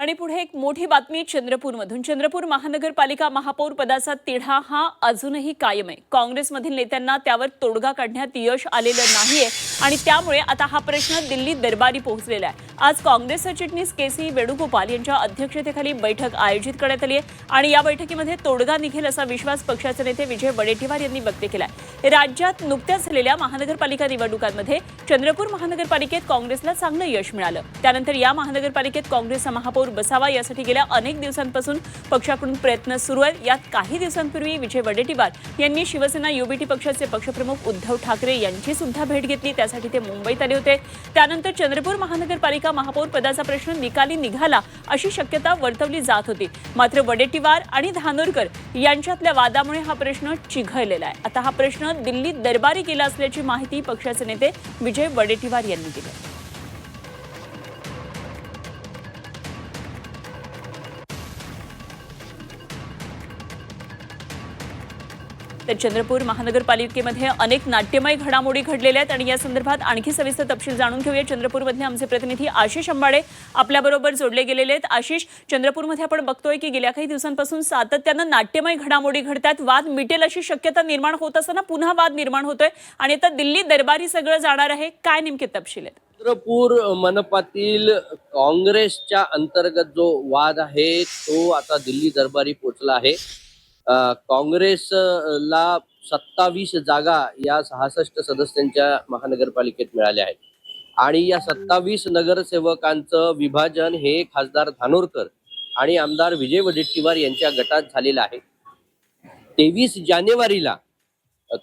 आणि पुढे एक मोठी बातमी चंद्रपूरमधून। चंद्रपूर महानगरपालिका महापौर पदाचा तिढा हा अजूनही कायम आहे। काँग्रेसमधील नेत्यांना त्यावर तोडगा काढण्यात यश आलेलं नाहीये आणि त्यामुळे आता हा प्रश्न दिल्ली दरबारी पोहोचलेला आहे। आज काँग्रेस सरचिटणीस के.सी. वेणुगोपाल यांच्या अध्यक्षतेखाली बैठक आयोजित करण्यात आली आहे आणि या बैठकीमध्ये तोडगा निघेल असा विश्वास पक्षाचे नेते विजय वडेट्टीवार यांनी व्यक्त केलाय। राज्यात नुकत्याच झालेल्या महानगरपालिका निवडणुकांमध्ये चंद्रपूर महानगरपालिकेत काँग्रेसला चांगलं यश मिळालं। त्यानंतर या महानगरपालिकेत काँग्रेसचा महापौर बसावा यासाठी गेल्या अनेक दिवसांपासून पक्षाकडून प्रयत्न सुरू आहेत। यात काही दिवसांपूर्वी विजय वडेट्टीवार यांनी शिवसेना युबीटी पक्षाचे पक्षप्रमुख उद्धव ठाकरे यांची सुद्धा भेट घेतली। त्यासाठी ते मुंबईत आले होते। त्यानंतर चंद्रपूर महानगरपालिका महापौर पदाचा प्रश्न निकाली निघाला अशी शक्यता वर्तवली जात होती। मात्र वडेट्टीवार आणि धानोरकर यांच्यातल्या वादामुळे हा प्रश्न चिघळलेला आहे। आता हा प्रश्न दिल्लीत दरबारी केला असल्याची माहिती पक्षाचे नेते विजय वडेट्टीवार यांनी दिली। तर चंद्रपूर महानगरपालिकेमध्ये अनेक नाट्यमय घडामोडी घडलेल्या आहेत आणि या संदर्भात आणखी सविस्तर तपशील जाणून घेऊया। चंद्रपूरमधले आमचे प्रतिनिधी आशिष अंबाडे आपल्याबरोबर जोडले गेलेले आहेत। आशिष, चंद्रपूरमध्ये आपण बघतोय की गेल्या काही दिवसांपासून सातत्यानं नाट्यमय घडामोडी घडतात, वाद मिटेल अशी शक्यता निर्माण होत असताना पुन्हा वाद निर्माण होतोय आणि आता दिल्ली दरबारी सगळं जाणार आहे। काय नेमके तपशील आहेत? चंद्रपूर मनपातील काँग्रेसच्या अंतर्गत जो वाद आहे तो आता दिल्ली दरबारी पोहोचला आहे। काँग्रेसला 27 जागा या 66 सदस्यांच्या महानगरपालिकेत मिळाल्या आहेत आणि या 27 नगरसेवकांचं विभाजन हे खासदार धानोरकर आणि आमदार विजय वडेट्टीवार यांच्या गटात झालेलं आहे। 23 जानेवारीला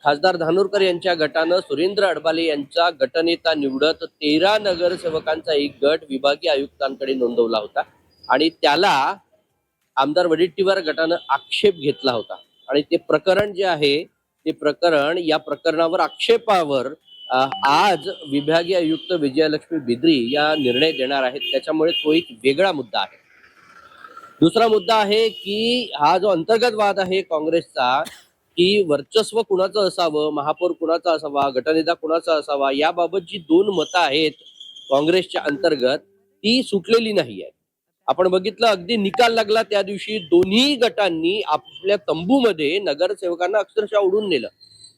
खासदार धानोरकर यांच्या गटानं सुरेंद्र अडबाले यांचा गटनेता निवडत 13 नगरसेवकांचा एक गट विभागीय आयुक्तांकडे नोंदवला होता आणि त्याला आमदार वडेट्टीवार गटानं आक्षेप घेतला होता आणि ते प्रकरण जे आहे ते प्रकरण या प्रकरणावर आक्षेपावर आज विभागीय आयुक्त विजयलक्ष्मी बिद्री या निर्णय देणार आहेत। त्याच्यामुळे तो एक वेगळा मुद्दा आहे। दुसरा मुद्दा आहे की हा जो अंतर्गत वाद आहे काँग्रेसचा की वर्चस्व कुणाचं असावं, महापौर कुणाचा असावा, गटनेता कुणाचा असावा, याबाबत जी दोन मतं आहेत काँग्रेसच्या अंतर्गत ती सुटलेली नाही आहे। आपण बघितलं अगदी निकाल लागला त्या दिवशी दोन्ही गटांनी आपल्या तंबूमध्ये नगरसेवकांना अक्षरशः उडून नेलं।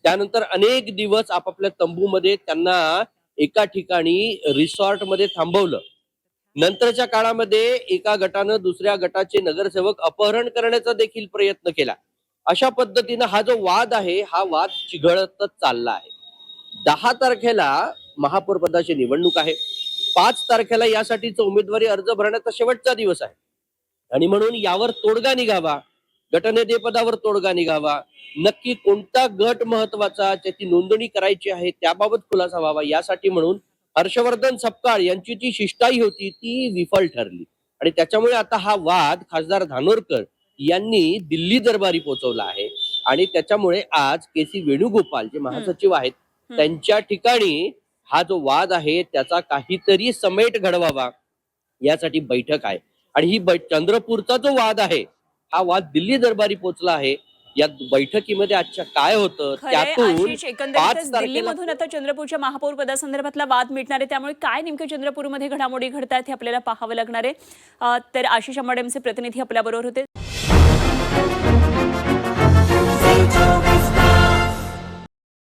त्यानंतर अनेक दिवस आपापल्या तंबूमध्ये त्यांना एका ठिकाणी रिसॉर्टमध्ये थांबवलं। नंतरच्या काळामध्ये एका गटानं दुसऱ्या गटाचे नगरसेवक अपहरण करण्याचा देखील प्रयत्न केला। अशा पद्धतीनं हा जो वाद आहे हा वाद चिघळतच चालला आहे। 10 तारखेला महापौर पदाची निवडणूक आहे। 5 तारखेला यासाठीचा उमेदवारी अर्ज भरण्याचा शेवटचा दिवस आहे आणि म्हणून यावर तोडगा निघावा, गटनेते पदावर तोडगा निघावा, नक्की कोणता गट महत्वाचा त्याची नोंदणी करायची आहे त्याबाबत खुलासा व्हावा, यासाठी म्हणून हर्षवर्धन सपकाळ यांची जी शिष्टाई होती ती विफल ठरली आणि त्याच्यामुळे आता हा वाद खासदार धानोरकर यांनी दिल्ली दरबारी पोहोचवला आहे आणि त्याच्यामुळे आज के.सी. वेणुगोपाल जे महासचिव आहेत त्यांच्या ठिकाणी हा जो वाद आहे त्याचा काहीतरी समेट घडवावा यासाठी बैठक आहे आणि ही चंद्रपूरचा जो वाद आहे हा वाद दिल्ली दरबारी पोहोचला आहे। या बैठकीमध्ये आजच्या काय होतं त्यातून दिल्लीमधून आता चंद्रपूरच्या महापौर पदासंदर्भातला वाद मिटणार आहे, त्यामुळे काय नेमकं चंद्रपूरमध्ये घडामोडी घडतात हे आपल्याला पाहावं लागणार आहे। तर आशिष अंबाडे आमचे प्रतिनिधी आपल्याबरोबर होते।